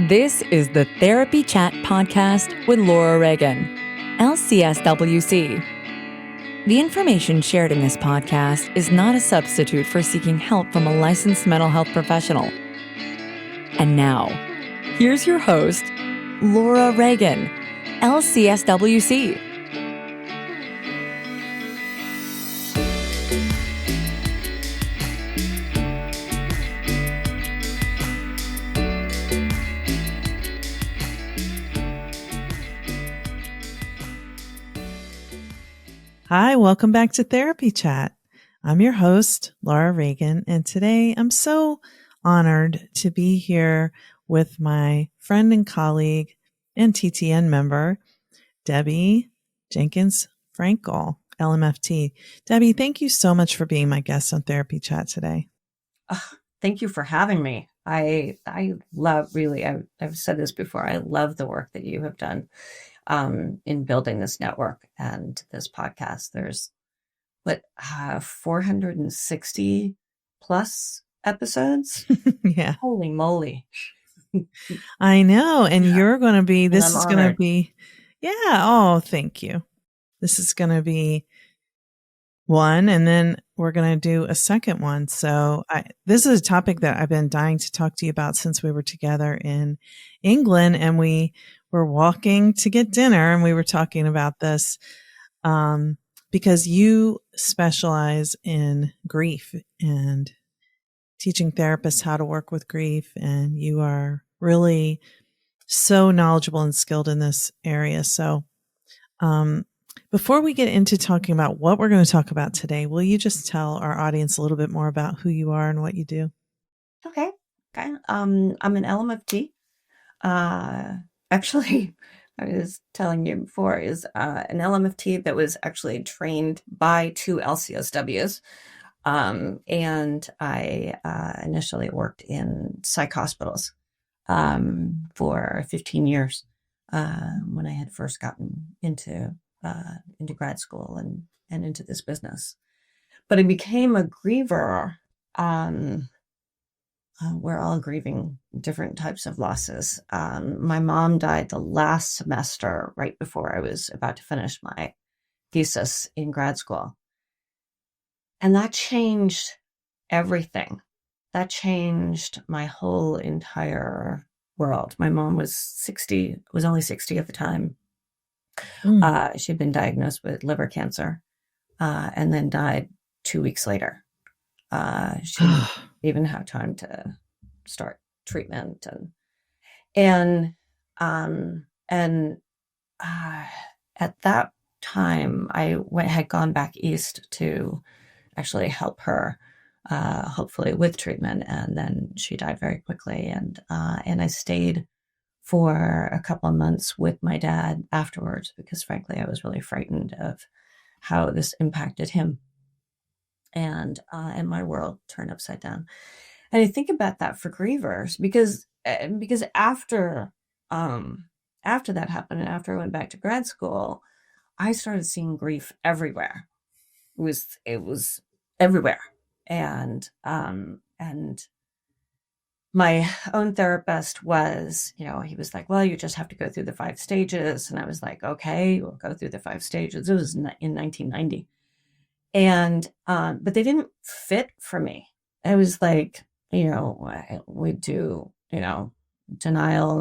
This is the Therapy Chat Podcast with Laura Reagan, LCSW-C. The information shared in this podcast is not a substitute for seeking help from a licensed mental health professional. And now, here's your host, Laura Reagan, LCSW-C. Hi, welcome back to Therapy Chat. I'm your host, Laura Reagan, and today I'm so honored to be here with my friend and colleague and TTN member, Debi Jenkins Frankle, LMFT. Debi, thank you so much for being my guest on Therapy Chat today. Thank you for having me. I love, really, I've said this before, I love the work that you have done in building this network and this podcast. There's 460 plus episodes. Yeah. Holy moly. I know. And you're going to be, this I'm is going to be, oh, thank you. This is going to be one, and then we're going to do a second one. So this is a topic that I've been dying to talk to you about since we were together in England, and we were walking to get dinner, and we were talking about this because you specialize in grief and teaching therapists how to work with grief, and you are really so knowledgeable and skilled in this area. So before we get into talking about what we're going to talk about today, will you just tell our audience a little bit more about who you are and what you do? Okay. I'm an LMFT. Actually, I was telling you before, is an LMFT that was actually trained by two LCSWs. And I initially worked in psych hospitals for 15 years when I had first gotten into grad school and into this business. But I became a griever. We're all grieving different types of losses. My mom died the last semester right before I was about to finish my thesis in grad school. And that changed everything. That changed my whole entire world. My mom was only 60 at the time. She'd been diagnosed with liver cancer and then died 2 weeks later. She didn't even have time to start treatment, and at that time I had gone back east to actually help her, hopefully with treatment, and then she died very quickly, and I stayed for a couple of months with my dad afterwards because frankly I was really frightened of how this impacted him. And my world turned upside down. And I think about that for grievers because after that happened and after I went back to grad school, I started seeing grief everywhere. It was everywhere. And my own therapist was, he was like, well, you just have to go through the 5 stages. And I was like, okay, we'll go through the 5 stages. It was in 1990. And, but they didn't fit for me. I was like, we do, denial.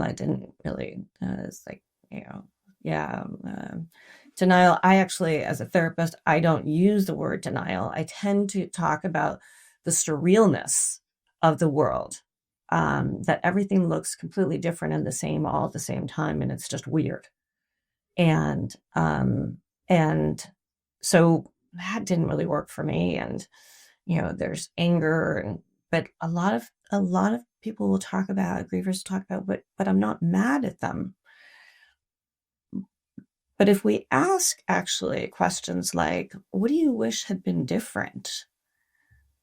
I didn't really, it's like, denial. I actually, as a therapist, I don't use the word denial. I tend to talk about the surrealness of the world, that everything looks completely different and the same all at the same time. And it's just weird. And so that didn't really work for me. And, there's anger, but a lot of people will talk about, grievers talk about, but I'm not mad at them. But if we ask actually questions like, what do you wish had been different?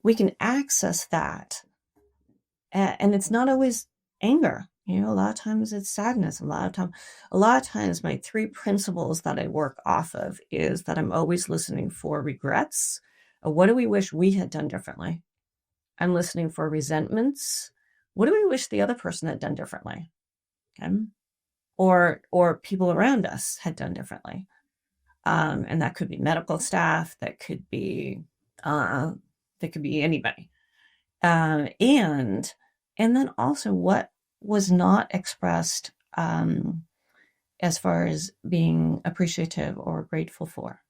We can access that. And it's not always anger. A lot of times it's sadness. A lot of times my 3 principles that I work off of is that I'm always listening for regrets. What do we wish we had done differently? I'm listening for resentments. What do we wish the other person had done differently? Okay. Or people around us had done differently. And that could be medical staff, that could be anybody. And then also what was not expressed as far as being appreciative or grateful for.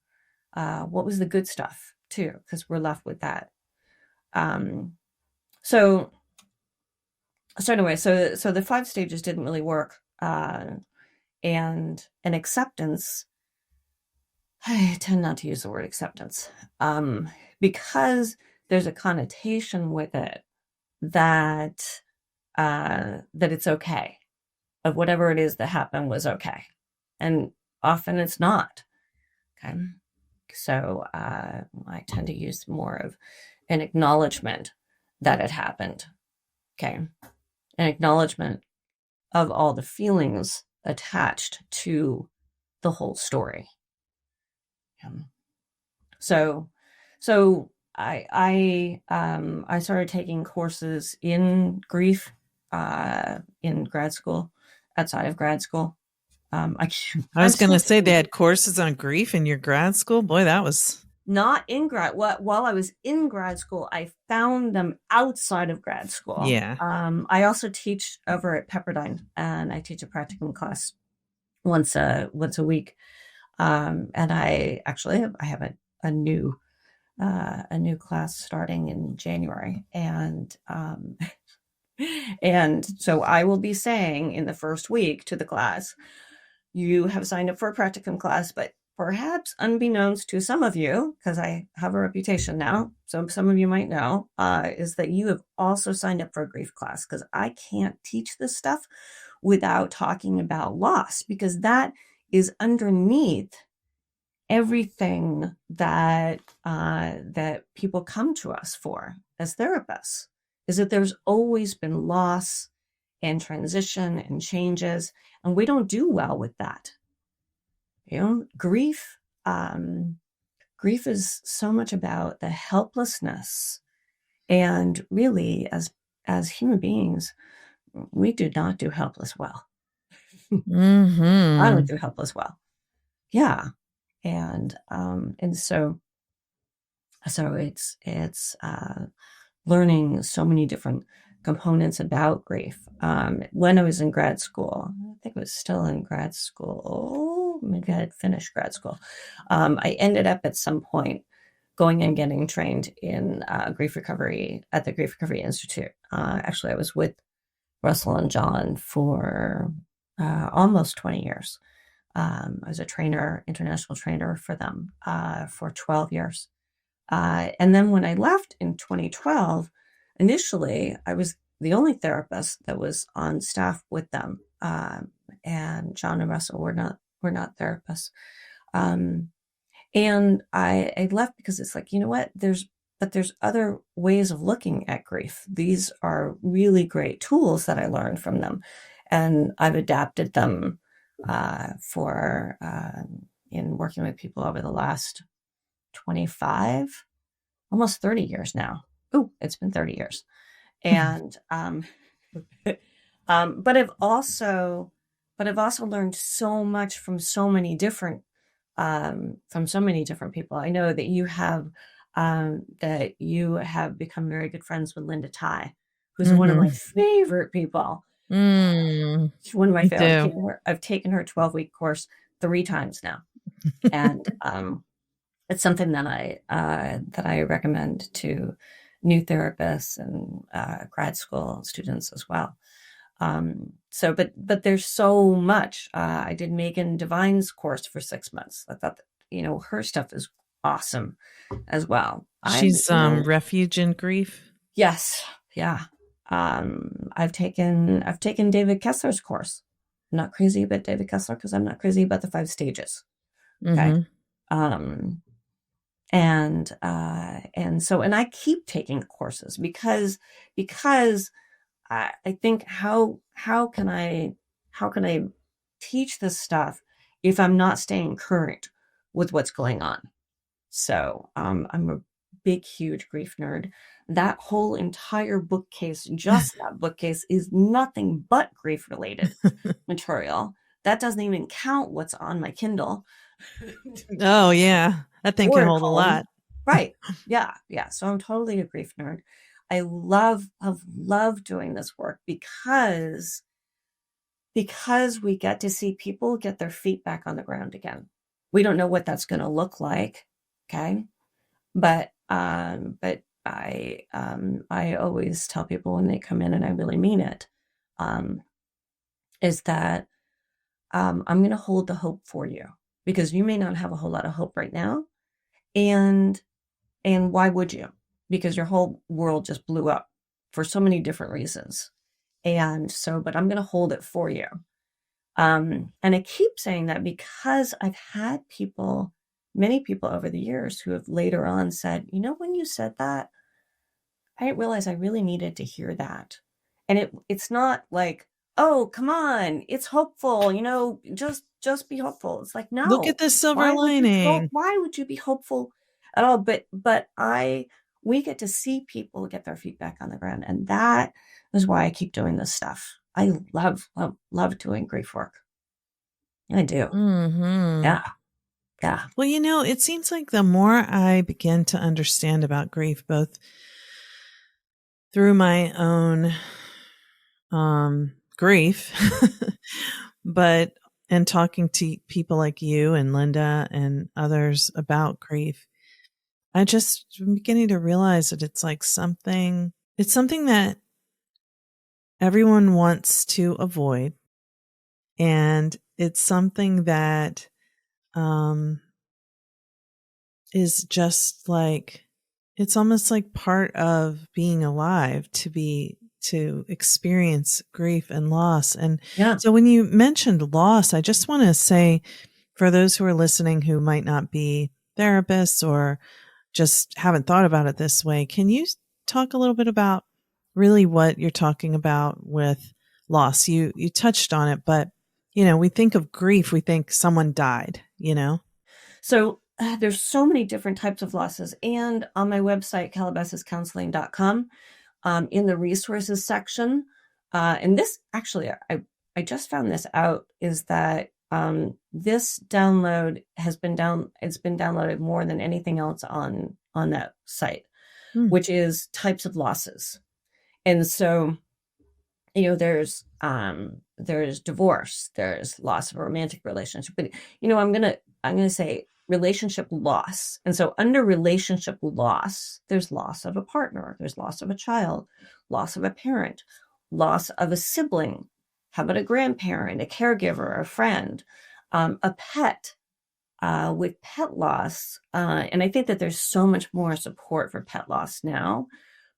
What was the good stuff too? Because we're left with that. So anyway, so the 5 stages didn't really work. And an acceptance, I tend not to use the word acceptance, because there's a connotation with it that it's okay, of whatever it is that happened was okay, and often it's not. Okay, so I tend to use more of an acknowledgement that it happened. Okay, an acknowledgement of all the feelings attached to the whole story. So I started taking courses in grief in grad school, outside of grad school. I was going to say they had courses on grief in your grad school. Boy, that was not in grad. While I was in grad school, I found them outside of grad school. Yeah. I also teach over at Pepperdine, and I teach a practicum class once a week. And I have a new class starting in January, and and so I will be saying in the first week to the class, you have signed up for a practicum class, but perhaps unbeknownst to some of you, because I have a reputation now, so some of you might know, is that you have also signed up for a grief class, because I can't teach this stuff without talking about loss, because that is underneath everything that people come to us for as therapists, is that there's always been loss and transition and changes, and we don't do well with that. Grief is so much about the helplessness, and really, as human beings, we do not do helpless well. I don't do helpless well. Yeah. And so it's learning so many different components about grief. When I was in grad school, I think I was still in grad school, maybe I had finished grad school. I ended up at some point going and getting trained in grief recovery at the Grief Recovery Institute. Actually, I was with Russell and John for almost 20 years. I was a trainer, international trainer for them for 12 years. And then when I left in 2012, initially I was the only therapist that was on staff with them. And John and Russell were not therapists. And I left because it's like, you know what, there's other ways of looking at grief. These are really great tools that I learned from them, and I've adapted them for in working with people over the last 25, almost 30 years now. Oh, it's been 30 years. And but I've also learned so much from so many different people. I know that you have become very good friends with Linda Ty, who's one of my favorite people. One of my favorites. I've taken her 12-week course 3 times now, and it's something that I recommend to new therapists and grad school students as well. But there's so much. I did Megan Devine's course for 6 months. I thought that, her stuff is awesome as well. She's refuge in grief. Yes. Yeah. I've taken David Kessler's course. I'm not crazy about David Kessler because I'm not crazy about the 5 stages. Okay. And I keep taking courses because I think how can I teach this stuff if I'm not staying current with what's going on? So I'm a big, huge grief nerd. that whole entire bookcase, just that bookcase, is nothing but grief related material. That doesn't even count what's on my Kindle. Oh, yeah. That thing Or can at hold a home. lot. Right. Yeah. Yeah. So I'm totally a grief nerd. Have loved doing this work because we get to see people get their feet back on the ground again. We don't know what that's going to look like. Okay. But I always tell people when they come in, and I really mean it, is that I'm going to hold the hope for you, because you may not have a whole lot of hope right now. And why would you? Because your whole world just blew up for so many different reasons. And so, but I'm going to hold it for you. And I keep saying that because I've had many people over the years who have later on said, when you said that, I didn't realize I really needed to hear that. And it's not like, oh, come on, it's hopeful, just be hopeful. It's like, no. Look at the silver lining. Why would you be hopeful at all? But we get to see people get their feet back on the ground. And that is why I keep doing this stuff. I love doing grief work. I do. Mm-hmm. Yeah. Yeah. Well, it seems like the more I begin to understand about grief, both through my own grief, and talking to people like you and Linda and others about grief, I'm beginning to realize that it's something that everyone wants to avoid. And it's something that is just it's almost like part of being alive to experience grief and loss. And so when you mentioned loss, I just want to say, for those who are listening who might not be therapists or just haven't thought about it this way, can you talk a little bit about really what you're talking about with loss? You touched on it, but we think of grief, we think someone died, So there's so many different types of losses. And on my website, calabasascounseling.com, in the resources section, and this actually, I just found this out, is that this download it's been downloaded more than anything else on that site, which is types of losses. And so, there's divorce, there's loss of a romantic relationship, but I'm gonna say relationship loss. And so under relationship loss, there's loss of a partner, there's loss of a child, loss of a parent, loss of a sibling. How about a grandparent, a caregiver, a friend, a pet? With pet loss, and I think that there's so much more support for pet loss now,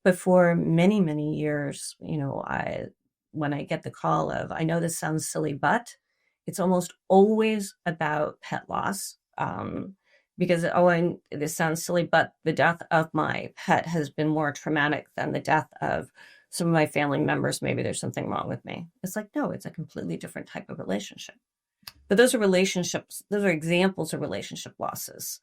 but for many, many years, when I get the call of, I know this sounds silly, but it's almost always about pet loss, because, this sounds silly, but the death of my pet has been more traumatic than the death of some of my family members. Maybe there's something wrong with me. It's like, no, it's a completely different type of relationship. But those are relationships. Those are examples of relationship losses.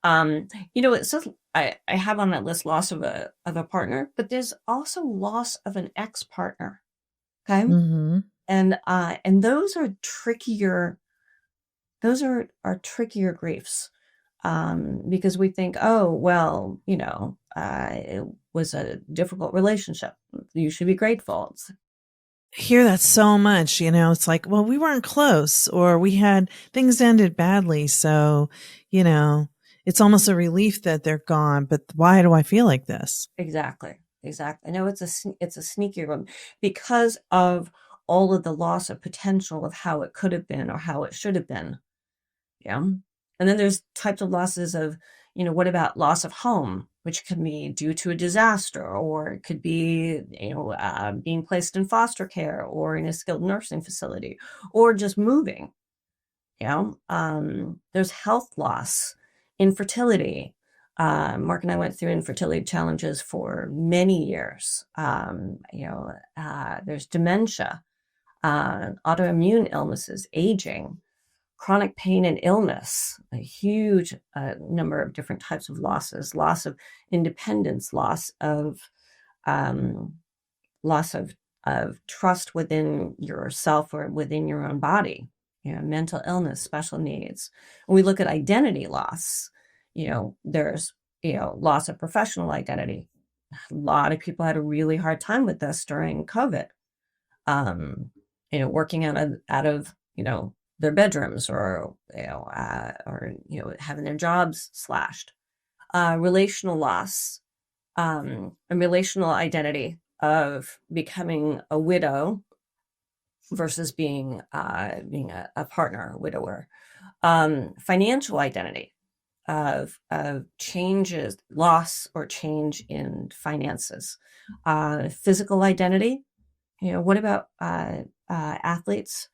It says I have on that list loss of a partner, but there's also loss of an ex-partner. Okay. Mm-hmm. And those are trickier. Those are trickier griefs, because we think, oh, well, it was a difficult relationship. You should be grateful. Hear that so much, it's like, well, we weren't close, or things ended badly. So, it's almost a relief that they're gone, but why do I feel like this? Exactly. I know it's a sneaky one because of all of the loss of potential of how it could have been or how it should have been. Yeah. And then there's types of losses of, what about loss of home, which can be due to a disaster, or it could be, being placed in foster care or in a skilled nursing facility, or just moving. There's health loss, infertility. Mark and I went through infertility challenges for many years. There's dementia, autoimmune illnesses, aging. chronic pain and illness, a huge number of different types of losses, loss of independence, um, loss of trust within yourself or within your own body, mental illness, special needs. When we look at identity loss, there's, loss of professional identity. A lot of people had a really hard time with this during COVID. Working out of, their bedrooms, or having their jobs slashed. Relational loss, a relational identity of becoming a widow versus being a partner, a widower. Financial identity of changes, loss or change in finances. Physical identity. What about athletes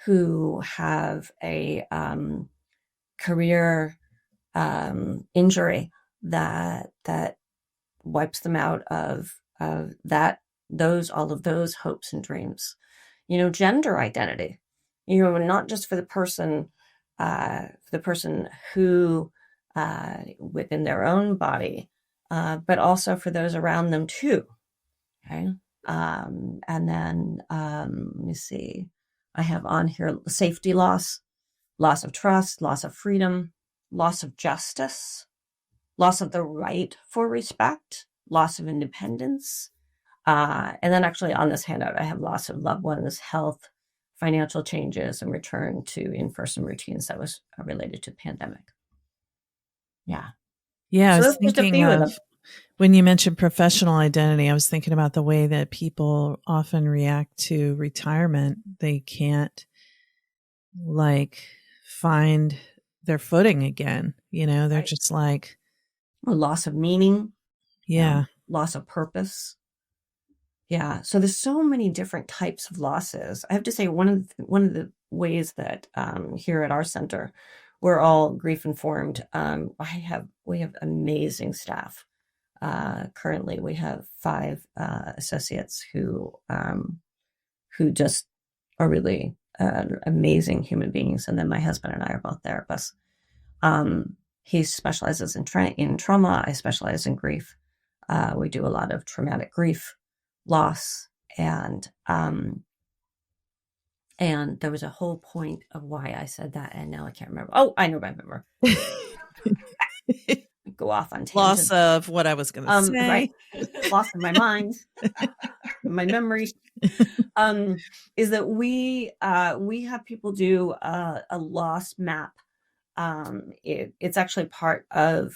who have a career injury that wipes them out of all of those hopes and dreams? Gender identity. Not just for the person who within their own body, but also for those around them too. Okay. And then let me see. I have on here safety loss, loss of trust, loss of freedom, loss of justice, loss of the right for respect, loss of independence. And then actually on this handout, I have loss of loved ones, health, financial changes, and return to in-person routines that was related to the pandemic. Yeah. Yeah, So I was those are just a thinking few of them. of when you mentioned professional identity, I was thinking about the way that people often react to retirement. They can't find their footing again. They're Right. just like, A loss of meaning. yeah. Loss of purpose. Yeah. So there's so many different types of losses. I have to say one of the ways that here at our center, we're all grief informed. We have amazing staff. Currently, we have 5 associates who just are really amazing human beings. And then my husband and I are both therapists. He specializes in trauma. I specialize in grief. We do a lot of traumatic grief, loss, and there was a whole point of why I said that, and now I can't remember. Oh, I remember. Go off on tangents. Loss of what I was going to say. Right. Loss of my mind, my memory. Is that we have people do a loss map. It's actually part of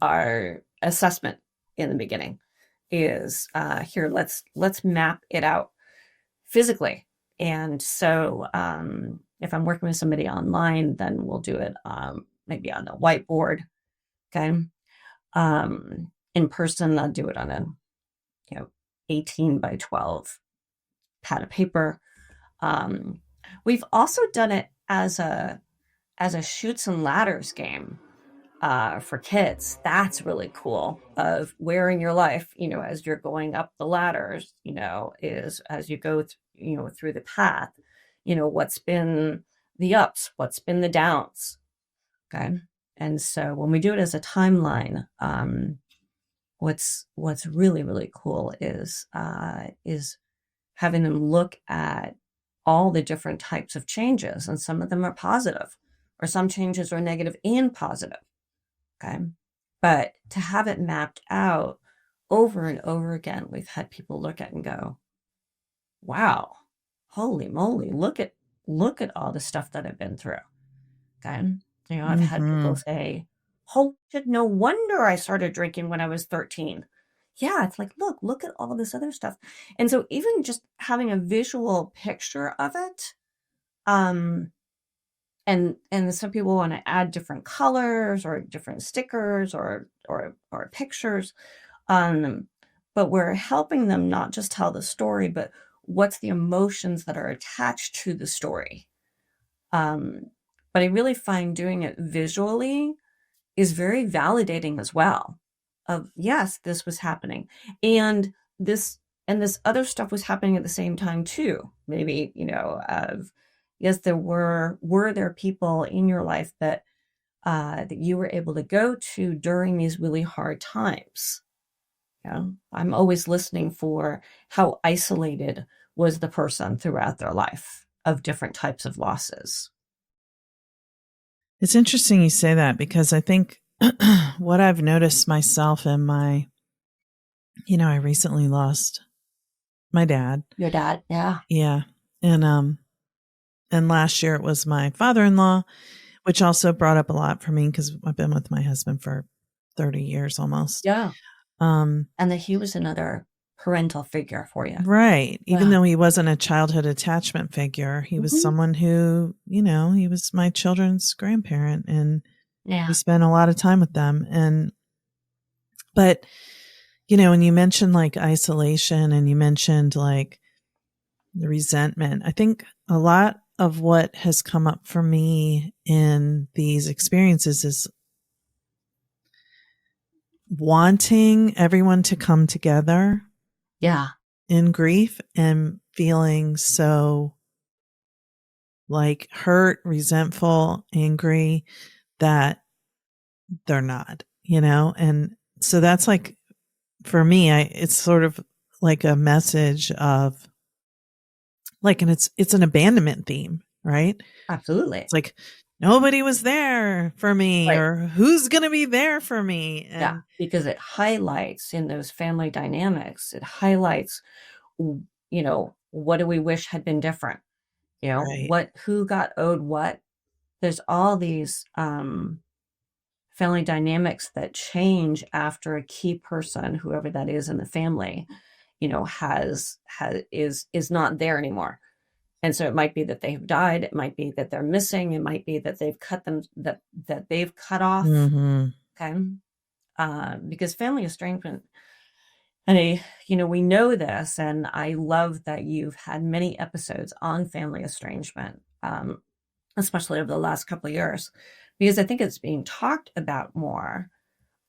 our assessment in the beginning. Is here. Let's map it out physically. And so if I'm working with somebody online, then we'll do it maybe on the whiteboard. Okay. In person, I'll do it on a 18 by 12 pad of paper. We've also done it as a chutes and ladders game for kids. That's really cool. Of where in your life, as you're going up the ladders, is as you go through the path, what's been the ups, what's been the downs. Okay. And so when we do it as a timeline, what's really, really cool is having them look at all the different types of changes, and some of them are positive, or some changes are negative and positive. Okay. But to have it mapped out over and over again, we've had people look at and go, wow, holy moly, look at all the stuff that I've been through. Okay. I've had people say, oh, no wonder I started drinking when I was 13. Yeah, it's like, look at all this other stuff. And so even just having a visual picture of it, and some people want to add different colors or different stickers or pictures, but we're helping them not just tell the story, but what's the emotions that are attached to the story. But I really find doing it visually is very validating as well. Of yes, this was happening, and this other stuff was happening at the same time too. Maybe of Yes, were there people in your life that that you were able to go to during these really hard times? I'm always listening for how isolated was the person throughout their life of different types of losses. It's interesting you say that, because I think what I've noticed myself in I recently lost my dad. Your dad, yeah. Yeah. And last year it was my father-in-law, which also brought up a lot for me because I've been with my husband for 30 years almost. Yeah. And that he was another parental figure for you. Right. Even Yeah. though he wasn't a childhood attachment figure, he was someone who, he was my children's grandparent, and Yeah. we spent a lot of time with them. But, when you mentioned like isolation and you mentioned like the resentment, I think a lot of what has come up for me in these experiences is wanting everyone to come together. Yeah. In grief, and feeling so like hurt, resentful, angry that they're not, and so that's like, for me, it's sort of like a message of like, and it's an abandonment theme, right? Absolutely. It's like nobody was there for me, Right. or who's going to be there for me. And Yeah, because it highlights in those family dynamics, it highlights, what do we wish had been different? Right. Who got owed what? There's all these family dynamics that change after a key person, whoever that is in the family, is not there anymore. And so it might be that they've died. It might be that they're missing. It might be that they've cut them, that they've cut off. Okay. Because family estrangement, and we know this, and I love that you've had many episodes on family estrangement, especially over the last couple of years, because I think it's being talked about more.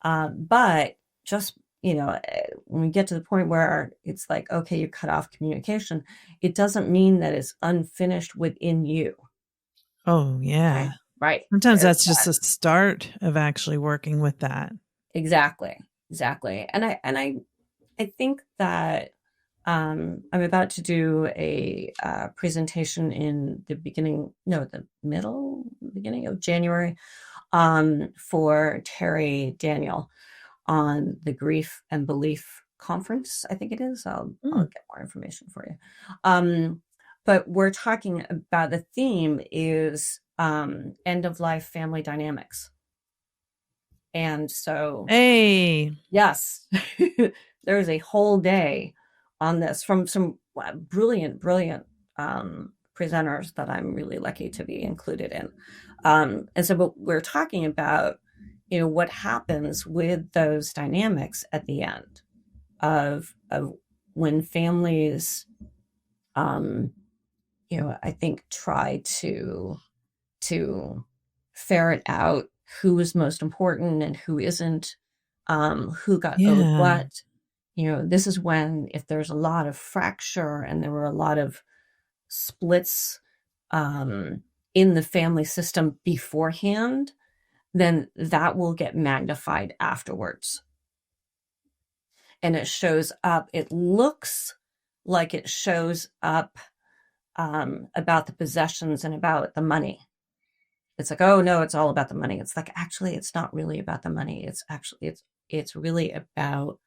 But just, when we get to the point where it's like, okay, you cut off communication, it doesn't mean that it's unfinished within you. Oh, yeah. Okay? Right. Sometimes that's just the start of actually working with that. Exactly. And I think that I'm about to do a presentation in the beginning of January, for Terry Daniel on the Grief and Belief Conference, I think it is. I'll get more information for you. But we're talking about, the theme is end of life family dynamics. And so, hey, yes, there's a whole day on this from some brilliant presenters that I'm really lucky to be included in. And so, but we're talking about, what happens with those dynamics at the end of when families, I think try to ferret out who is most important and who isn't, who got owed what. This is when, if there's a lot of fracture and there were a lot of splits in the family system beforehand, then that will get magnified afterwards. And it shows up, it looks like it shows up about the possessions and about the money. It's like, oh no, it's all about the money. It's like, actually, it's not really about the money. It's really about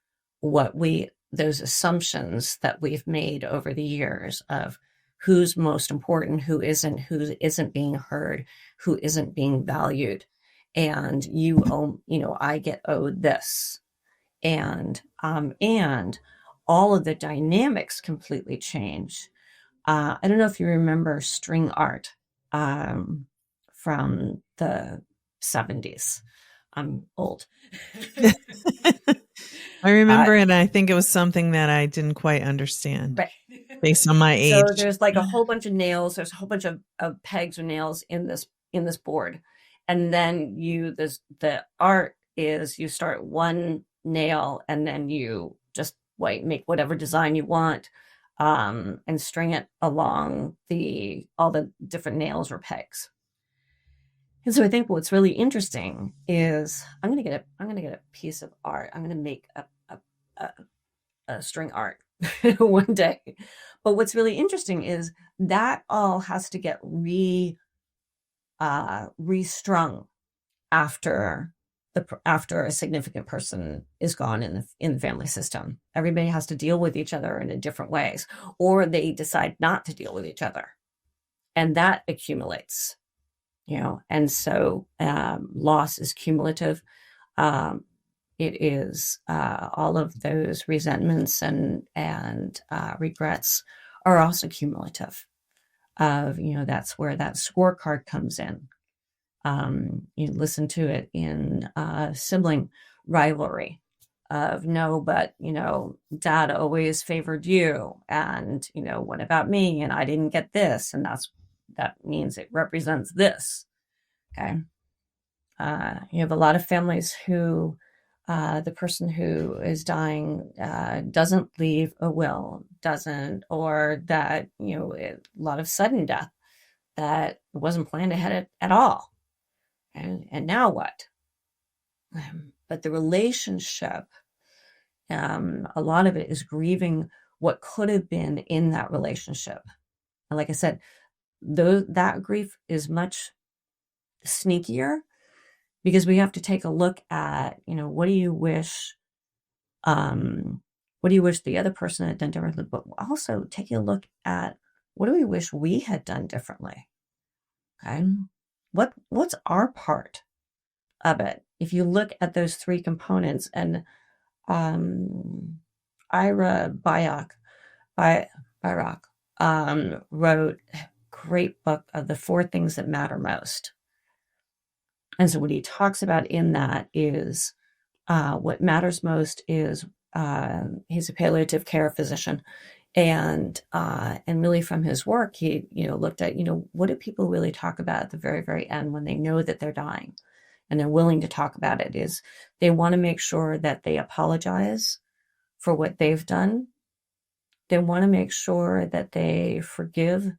those assumptions that we've made over the years of who's most important, who isn't being heard, who isn't being valued. And I get owed this. And all of the dynamics completely change. I don't know if you remember string art from the 70s. I'm old. I remember, and I think it was something that I didn't quite understand, right, based on my age. So there's like a whole bunch of nails. There's a whole bunch of pegs or nails in this board, and then the art is, you start one nail and then you just make whatever design you want, and string it along all the different nails or pegs. And so I think what's really interesting is I'm going to get a piece of art. I'm going to make a string art one day. But what's really interesting is that all has to get restrung after a significant person is gone in the family system. Everybody has to deal with each other in different ways, or they decide not to deal with each other, and that accumulates. And so loss is cumulative. It is all of those resentments and regrets are also cumulative. That's where that scorecard comes in. You listen to it in sibling rivalry of no, but dad always favored you, and what about me, and I didn't get this, and that means it represents this. Okay. You have a lot of families who the person who is dying doesn't leave a will, or that, a lot of sudden death that wasn't planned ahead at all. And now what? But the relationship, a lot of it is grieving what could have been in that relationship. And like I said, that grief is much sneakier, because we have to take a look at, what do you wish the other person had done differently, but also taking a look at what do we wish we had done differently. Okay. What's our part of it? If you look at those three components, and Ira Byock wrote a great book of the 4 things that matter most. And so what he talks about in that is what matters most is he's a palliative care physician, and really from his work, he looked at what do people really talk about at the very, very end when they know that they're dying, and they're willing to talk about it, is they want to make sure that they apologize for what they've done. They want to make sure that they forgive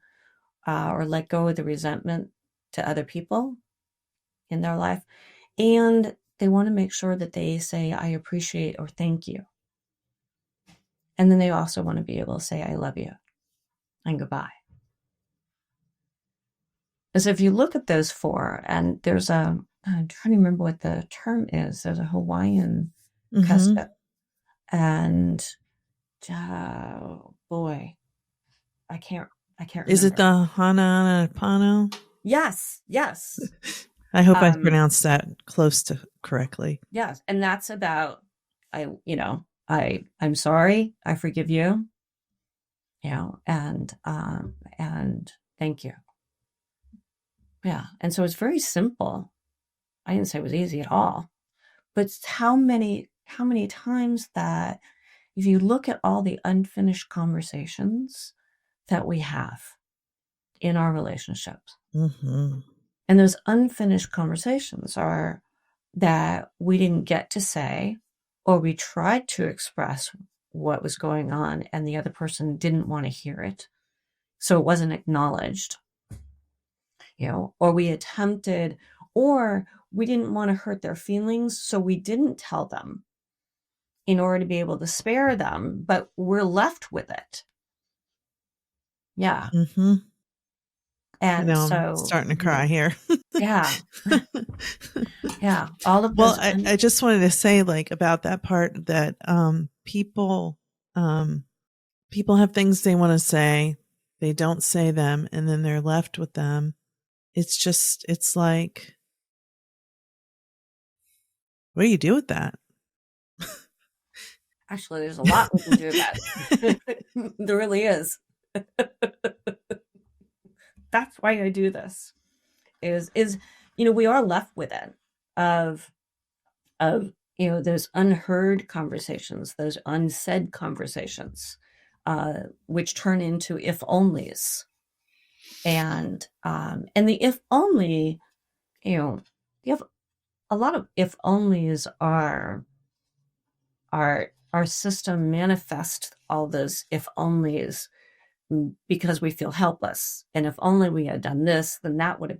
or let go of the resentment to other people in their life. And they want to make sure that they say, I appreciate or thank you. And then they also want to be able to say, I love you and goodbye. And so if you look at those 4, and there's I'm trying to remember what the term is. There's a Hawaiian custom. And boy, I can't remember. Is it the Hana'anapano? Yes. I hope I pronounced that close to correctly. Yes. And that's about, I'm sorry, I forgive you, and thank you. Yeah. And so it's very simple. I didn't say it was easy at all, but it's how many times that if you look at all the unfinished conversations that we have in our relationships, and those unfinished conversations are that we didn't get to say, or we tried to express what was going on and the other person didn't want to hear it, so it wasn't acknowledged, or we attempted, or we didn't want to hurt their feelings, so we didn't tell them in order to be able to spare them, but we're left with it. Yeah. And so I'm starting to cry here. Yeah. Yeah. All of Well, those. I just wanted to say about that part that people have things they want to say, they don't say them, and then they're left with them. It's like, what do you do with that? Actually, there's a lot we can do about it. There really is. That's why I do this. Is we are left with it of those unheard conversations, those unsaid conversations, which turn into if onlys, and the if only, you have a lot of if onlys are our system manifests all those if onlys because we feel helpless. And if only we had done this, then it would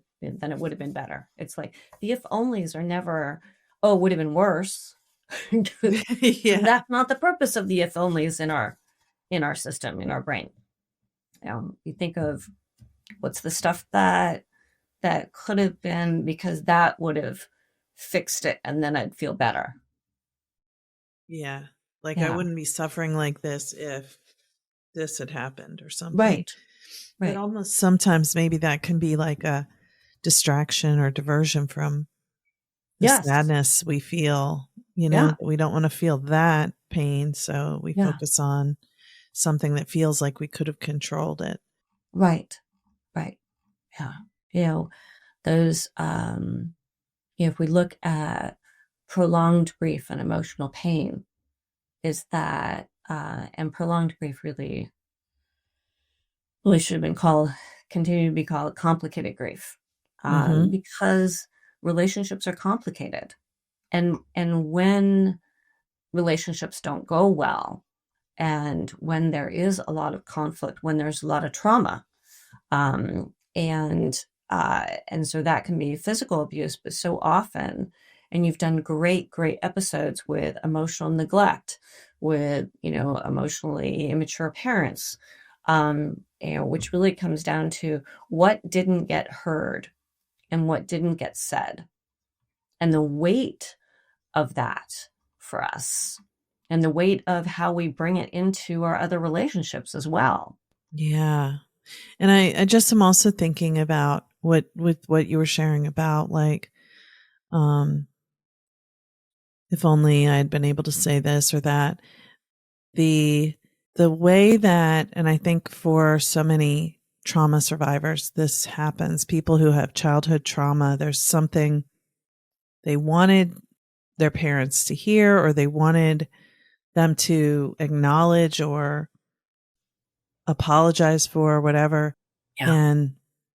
have been better. It's like the if onlys are never, oh, it would have been worse. Yeah. That's not the purpose of the if onlys in our system, in our brain. You think of what's the stuff that could have been, because that would have fixed it and then I'd feel better. Yeah. Like I Yeah. wouldn't be suffering like this if this had happened or something. Right. But almost sometimes maybe that can be like a distraction or diversion from the Yes. sadness we feel, you know, we don't want to feel that pain. So we focus on something that feels like we could have controlled it. Right. Right. Yeah. You know, those, if we look at prolonged grief and emotional pain, is that, and prolonged grief really should have been continue to be called complicated grief, because relationships are complicated. And when relationships don't go well, and when there is a lot of conflict, when there's a lot of trauma, and so that can be physical abuse, but so often, and you've done great episodes with emotional neglect, with, emotionally immature parents, which really comes down to what didn't get heard and what didn't get said, and the weight of that for us, and the weight of how we bring it into our other relationships as well. Yeah. And I just am also thinking about what you were sharing about, like, if only I had been able to say this or that. The way that, and I think for so many trauma survivors, this happens, people who have childhood trauma, there's something they wanted their parents to hear, or they wanted them to acknowledge or apologize for, or whatever. Yeah. And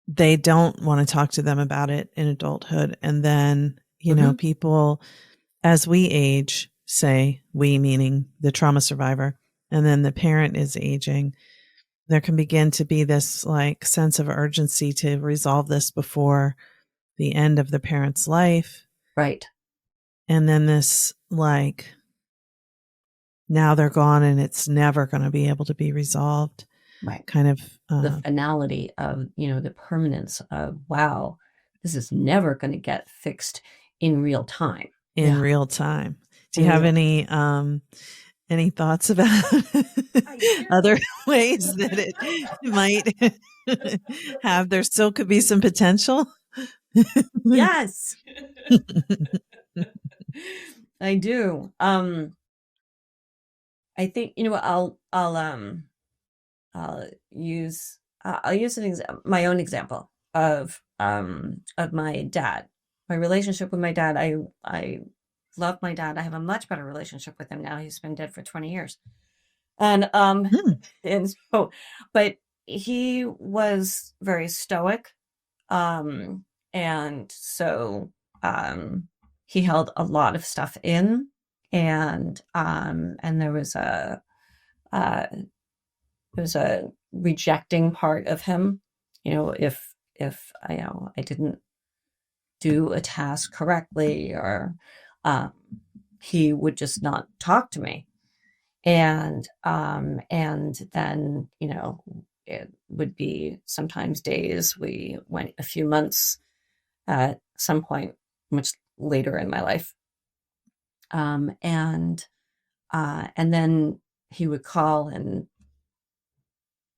they don't want to talk to them about it in adulthood. And then, people, as we age, say we, meaning the trauma survivor, and then the parent is aging, there can begin to be this like sense of urgency to resolve this before the end of the parent's life. Right. And then this, like, now they're gone and it's never going to be able to be resolved. Right. Kind of the finality of, the permanence of, wow, this is never going to get fixed in real time. Real time. Do you have any thoughts about other ways that it might have, there still could be some potential? Yes. I do. I think, I'll use my own example of my dad. My relationship with my dad. I love my dad. I have a much better relationship with him now. He's been dead for 20 years. And and so, but he was very stoic. And so he held a lot of stuff in, and there was a rejecting part of him. If I didn't do a task correctly, or he would just not talk to me. And then, it would be sometimes days, we went a few months at some point much later in my life. And then he would call, and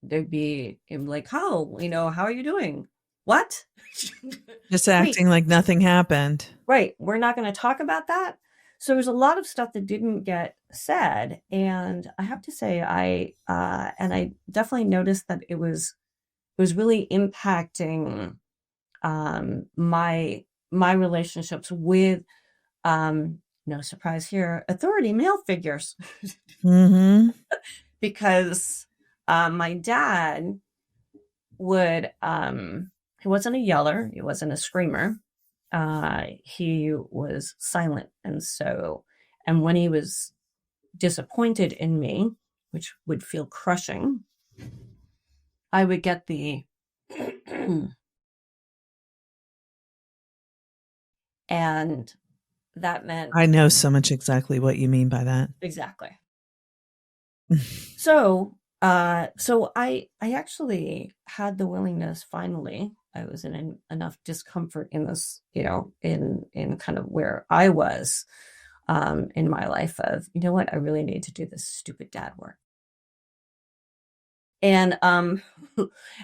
there'd be like, how are you doing? What? Just acting like nothing happened. Right. We're not going to talk about that. So there's a lot of stuff that didn't get said. And I have to say, I definitely noticed that it was really impacting my relationships with, no surprise here, authority male figures. Because my dad would, he wasn't a yeller, he wasn't a screamer. He was silent. And when he was disappointed in me, which would feel crushing, I would get the and that meant I know so much exactly what you mean by that. exactly. So I actually had the willingness finally. I was in enough discomfort in this, in kind of where I was in my life of, you know what, I really need to do this stupid dad work. And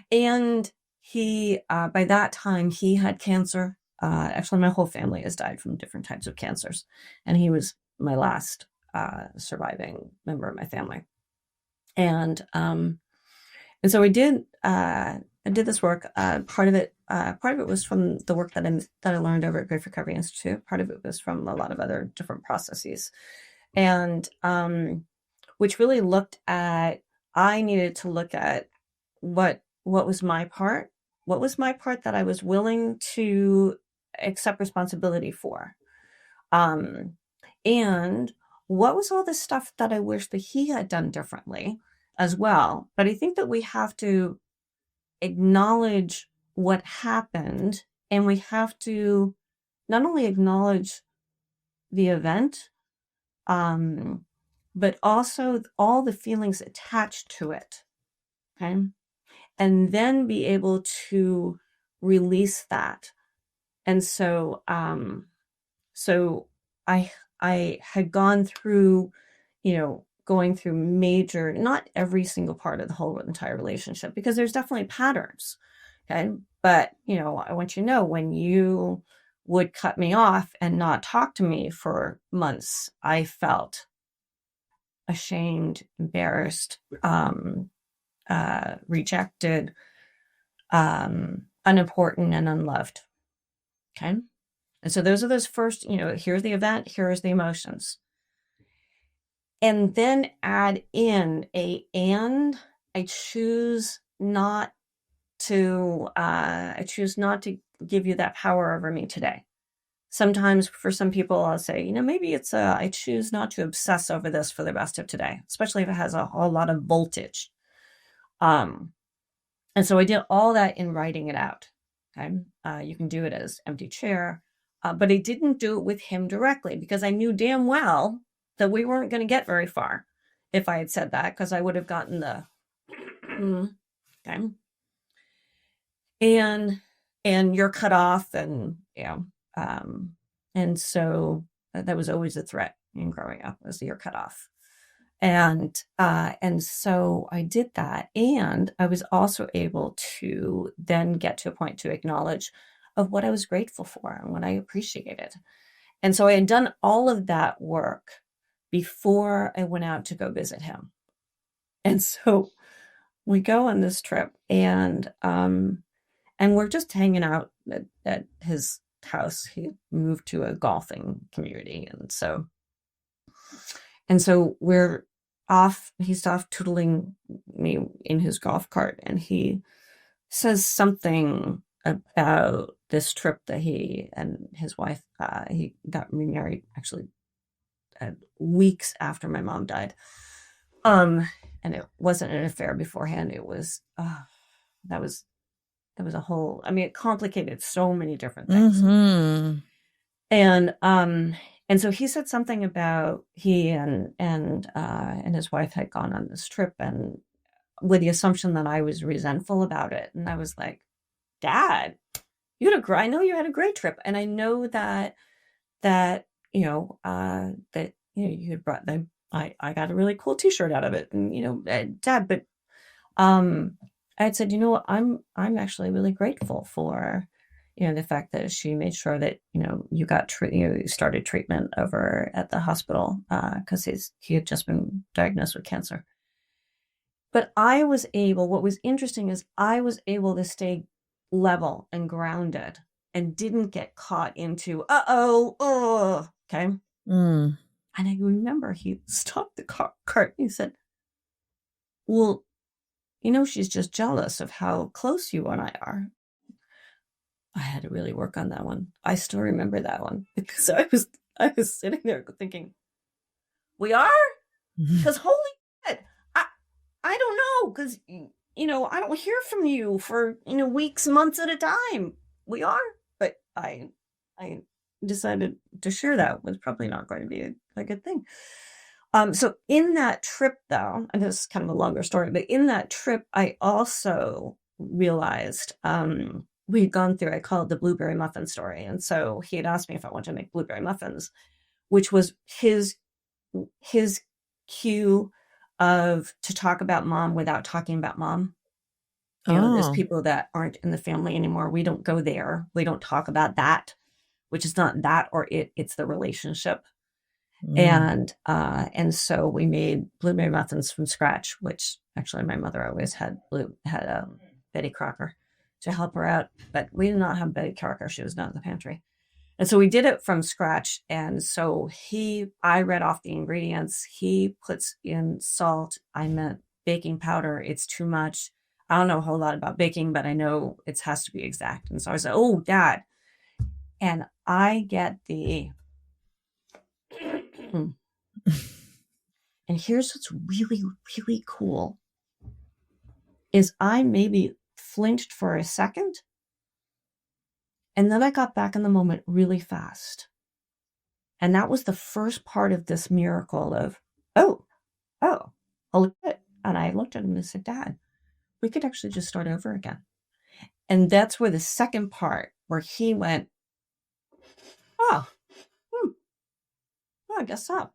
and he by that time he had cancer. Actually, my whole family has died from different types of cancers, and he was my last surviving member of my family. And so I did this work. Part of it was from the work that I learned over at Grief Recovery Institute. Part of it was from a lot of other different processes, and which really looked at. I needed to look at what was my part. What was my part that I was willing to accept responsibility for, and what was all this stuff that I wish that he had done differently as well. But I think that we have to acknowledge what happened, and we have to not only acknowledge the event, but also all the feelings attached to it. Okay. And then be able to release that. And so, so I had gone through, going through major, not every single part of the whole entire relationship, because there's definitely patterns. Okay. But, I want you to know, when you would cut me off and not talk to me for months, I felt ashamed, embarrassed, rejected, unimportant, and unloved. Okay. And so those are those first, here's the event, here's the emotions. And then add in and I choose not to give you that power over me today. Sometimes for some people, I'll say, maybe it's I choose not to obsess over this for the rest of today, especially if it has a whole lot of voltage. And so I did all that in writing it out. Okay. You can do it as empty chair, but I didn't do it with him directly, because I knew damn well that we weren't going to get very far if I had said that, because I would have gotten the, okay. And you're cut off, and, and so that was always a threat in growing up, was you're cut off. And so I did that. And I was also able to then get to a point to acknowledge of what I was grateful for and what I appreciated. And so I had done all of that work before I went out to go visit him. And so we go on this trip, and we're just hanging out at his house. He moved to a golfing community. And so we're off, he's off tootling me in his golf cart, and he says something about this trip that he and his wife, he got remarried actually weeks after my mom died. And it wasn't an affair beforehand. It was, that was a whole, it complicated so many different things. Mm-hmm. And so he said something about he and his wife had gone on this trip, and with the assumption that I was resentful about it. And I was like, Dad, I know you had a great trip. And I know that you had brought them. I got a really cool t-shirt out of it. And, Dad, but, I had said, I'm actually really grateful for, the fact that she made sure that, you got, you started treatment over at the hospital, because he had just been diagnosed with cancer. But what was interesting is I was able to stay level and grounded and didn't get caught into, okay. Mm. And I remember he stopped the cart and he said, well, she's just jealous of how close you and I are. I had to really work on that one. I still remember that one, because I was sitting there thinking, we are? Because holy shit, I don't know, because, I don't hear from you for, weeks, months at a time. We are, but I decided to share that was probably not going to be a good thing. So in that trip, though, and this is kind of a longer story, but in that trip, I also realized we had gone through, I call it the blueberry muffin story. And so he had asked me if I wanted to make blueberry muffins, which was his cue to talk about mom without talking about mom. There's people that aren't in the family anymore. We don't go there. We don't talk about that, which is not that or it's the relationship. And so we made blueberry muffins from scratch, which actually my mother always had Betty Crocker to help her out, but we did not have Betty Crocker. She was not in the pantry. And so we did it from scratch. And so I read off the ingredients. He puts in salt. I meant baking powder. It's too much. I don't know a whole lot about baking, but I know it has to be exact. And so I was like, oh, Dad. And I get and here's what's really, really cool is I maybe flinched for a second. And then I got back in the moment really fast. And that was the first part of this miracle of, oh, holy shit. And I looked at him and said, Dad, we could actually just start over again. And that's where the second part, where he went, well, I guess so.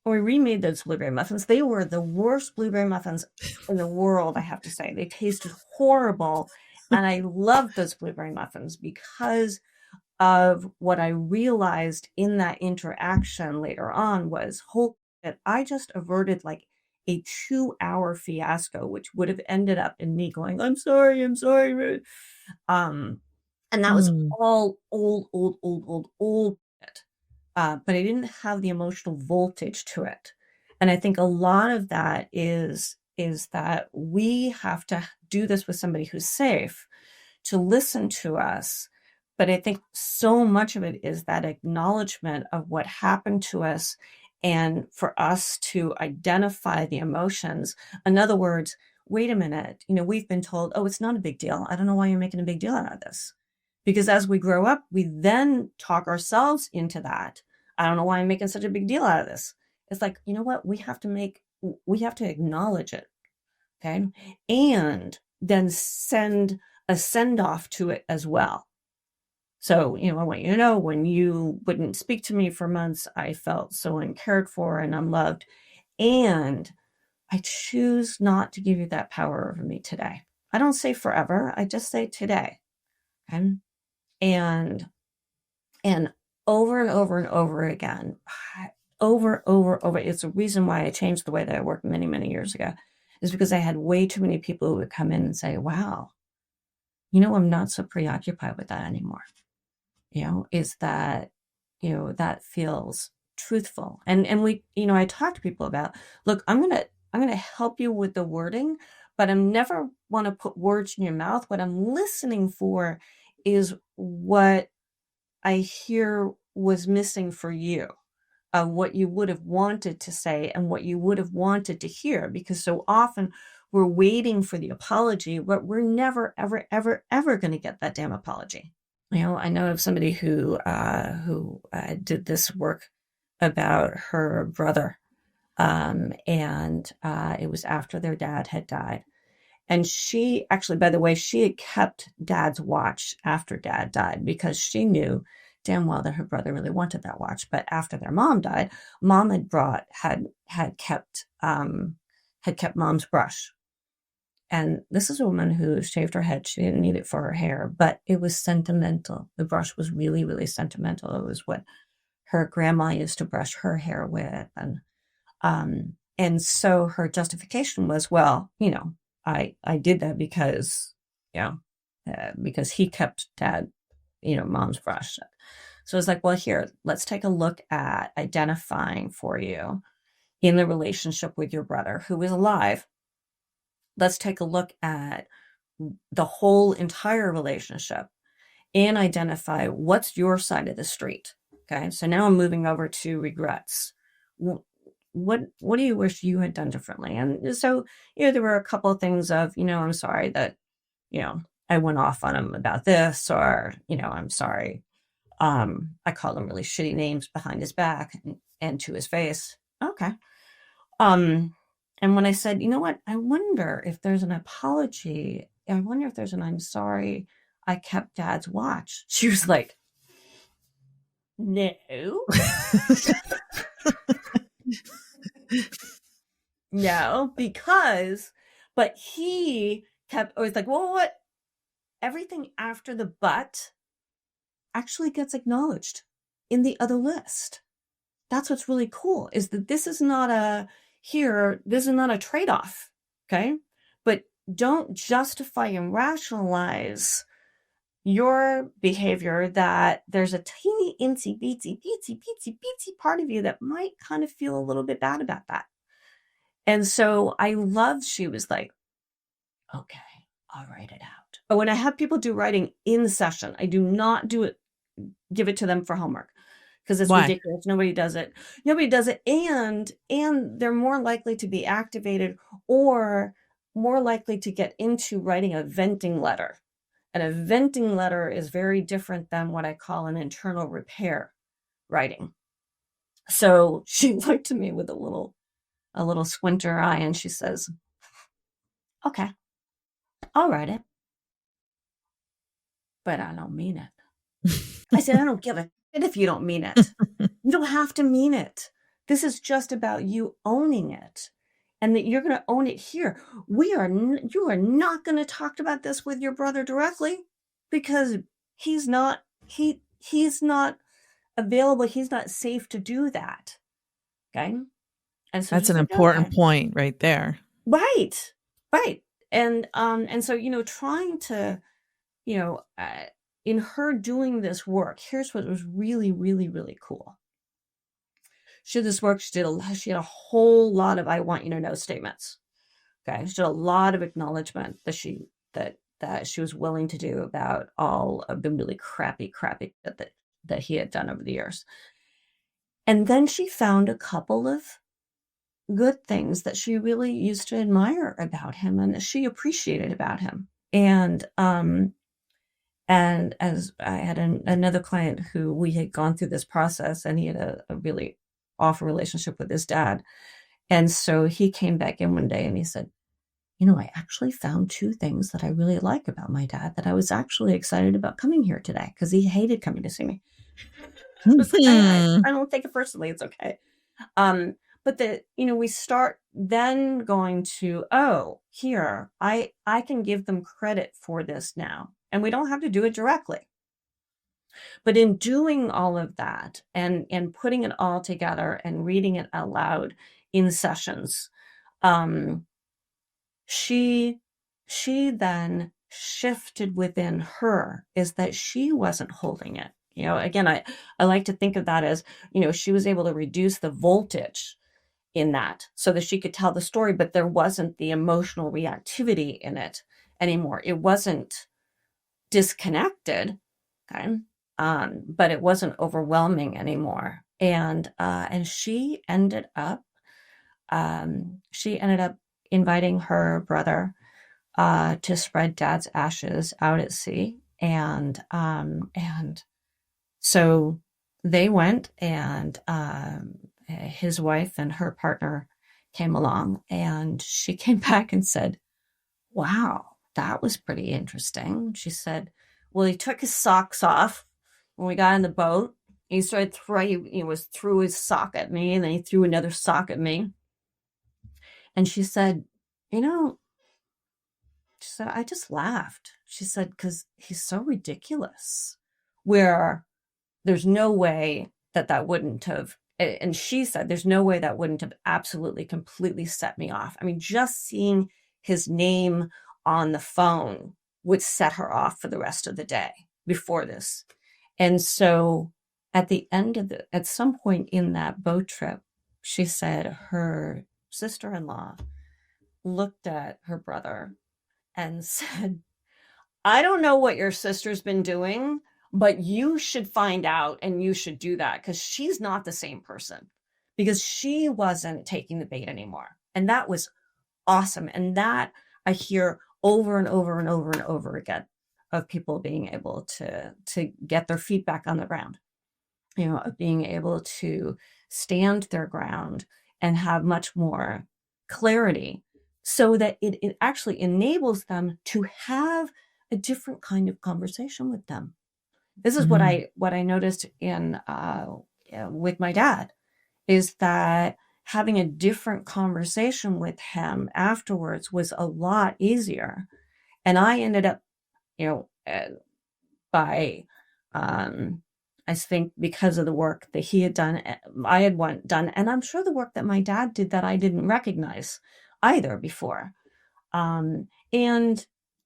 And we remade those blueberry muffins. They were the worst blueberry muffins in the world, I have to say. They tasted horrible. And I loved those blueberry muffins because of what I realized in that interaction later on was, that I just averted like a 2-hour fiasco, which would have ended up in me going, I'm sorry. And that was all old shit. But I didn't have the emotional voltage to it. And I think a lot of that is that we have to do this with somebody who's safe to listen to us. But I think so much of it is that acknowledgement of what happened to us and for us to identify the emotions. In other words, wait a minute, we've been told, oh, it's not a big deal. I don't know why you're making a big deal out of this. Because as we grow up, we then talk ourselves into that. I don't know why I'm making such a big deal out of this. It's like, you know what? We have to acknowledge it. Okay. And then send a send off to it as well. So, I want you to know, when you wouldn't speak to me for months, I felt so uncared for and unloved. And I choose not to give you that power over me today. I don't say forever. I just say today. Okay. And over and over and over again, over. It's a reason why I changed the way that I worked many, many years ago, is because I had way too many people who would come in and say, wow, I'm not so preoccupied with that anymore. Is that, that feels truthful. And we, I talk to people about, look, I'm going to help you with the wording, but I'm never want to put words in your mouth. What I'm listening for is what I hear was missing for you, what you would have wanted to say and what you would have wanted to hear, because so often we're waiting for the apology, but we're never, ever, ever, ever going to get that damn apology. I know of somebody who did this work about her brother, and it was after their dad had died. And she actually, by the way, she had kept Dad's watch after Dad died because she knew damn well that her brother really wanted that watch. But after their mom died, Mom had kept Mom's brush. And this is a woman who shaved her head. She didn't need it for her hair, but it was sentimental. The brush was really, really sentimental. It was what her grandma used to brush her hair with. And so her justification was, well, I did that because he kept Dad, Mom's brush. So it's like, well, here, let's take a look at identifying for you in the relationship with your brother who is alive. Let's take a look at the whole entire relationship and identify what's your side of the street. Okay. So now I'm moving over to regrets. what do you wish you had done differently? And so, there were a couple of things of, I'm sorry that, I went off on him about this, or, I'm sorry. I called him really shitty names behind his back and to his face. Okay. And when I said, you know what, I wonder if there's an apology. I wonder if there's an I'm sorry I kept Dad's watch. She was like, no. No, but he kept always like, well, what? Everything after the but actually gets acknowledged in the other list. That's what's really cool, is that this is not a trade-off, okay? But don't justify and rationalize your behavior that there's a teeny, incy, beatsy part of you that might kind of feel a little bit bad about that. And so I loved, she was like, okay, I'll write it out. But when I have people do writing in session, I do not give it to them for homework, because it's ridiculous. Nobody does it. And they're more likely to be activated or more likely to get into writing a venting letter. And a venting letter is very different than what I call an internal repair writing. So she looked at me with a little squinter eye, and she says, okay, I'll write it, but I don't mean it. I said, I don't give a shit if you don't mean it. You don't have to mean it. This is just about you owning it, and that you're going to own it here. You are not going to talk about this with your brother directly, because he's not available. He's not safe to do that. Okay. And so that's an important point right there. Right. And so, trying to, in her doing this work, here's what was really, really, really cool. She did this work. She had a whole lot of I want you to know statements. Okay. She did a lot of acknowledgement that she was willing to do about all of the really crappy that he had done over the years. And then she found a couple of good things that she really used to admire about him and she appreciated about him. And as I had another client who we had gone through this process, and he had a really awful relationship with his dad. And so he came back in one day and he said, I actually found 2 things that I really like about my dad that I was actually excited about coming here today, because he hated coming to see me. I was like, I don't take it personally. It's okay. But we start then going to, here, I can give them credit for this now. And we don't have to do it directly. But in doing all of that and putting it all together and reading it out loud in sessions, she then shifted within her, is that she wasn't holding it. Again, I like to think of that as, she was able to reduce the voltage in that so that she could tell the story, but there wasn't the emotional reactivity in it anymore. It wasn't disconnected, okay, but it wasn't overwhelming anymore. And she ended up inviting her brother to spread Dad's ashes out at sea, and so they went, and his wife and her partner came along, and she came back and said, wow, that was pretty interesting. She said, well, he took his socks off when we got in the boat. He started threw his sock at me, and then he threw another sock at me. And she said, I just laughed. She said, because he's so ridiculous, where there's no way that wouldn't have, and she said, there's no way that wouldn't have absolutely, completely set me off. I mean, just seeing his name on the phone would set her off for the rest of the day before this. And so at some point in that boat trip, she said her sister-in-law looked at her brother and said, I don't know what your sister's been doing, but you should find out and you should do that, because she's not the same person. because she wasn't taking the bait anymore. And that was awesome. And that I hear over and over and over and over again of people being able to get their feet back on the ground, of being able to stand their ground and have much more clarity, so that it actually enables them to have a different kind of conversation with them. This is what I noticed in with my dad, is that having a different conversation with him afterwards was a lot easier. And I ended up, by, I think because of the work that he had done, I had done, and I'm sure the work that my dad did that I didn't recognize either before. And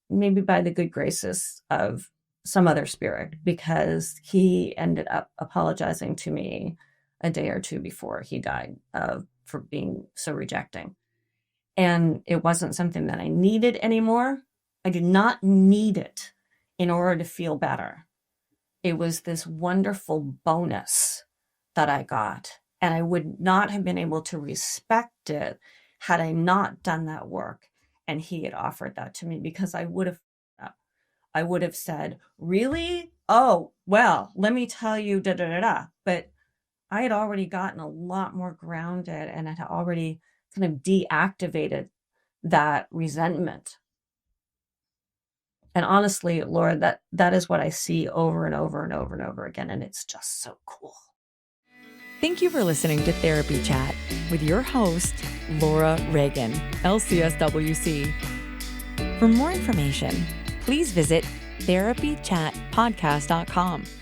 maybe by the good graces of some other spirit, because he ended up apologizing to me a day or two before he died for being so rejecting. And it wasn't something that I needed anymore. I did not need it in order to feel better. It was this wonderful bonus that I got. And I would not have been able to respect it had I not done that work and he had offered that to me, because I would have said, really? Oh, well, let me tell you, da da da da. But I had already gotten a lot more grounded, and I had already kind of deactivated that resentment. And honestly, Laura, that is what I see over and over and over and over again. And it's just so cool. Thank you for listening to Therapy Chat with your host, Laura Reagan, LCSW-C. For more information, please visit therapychatpodcast.com.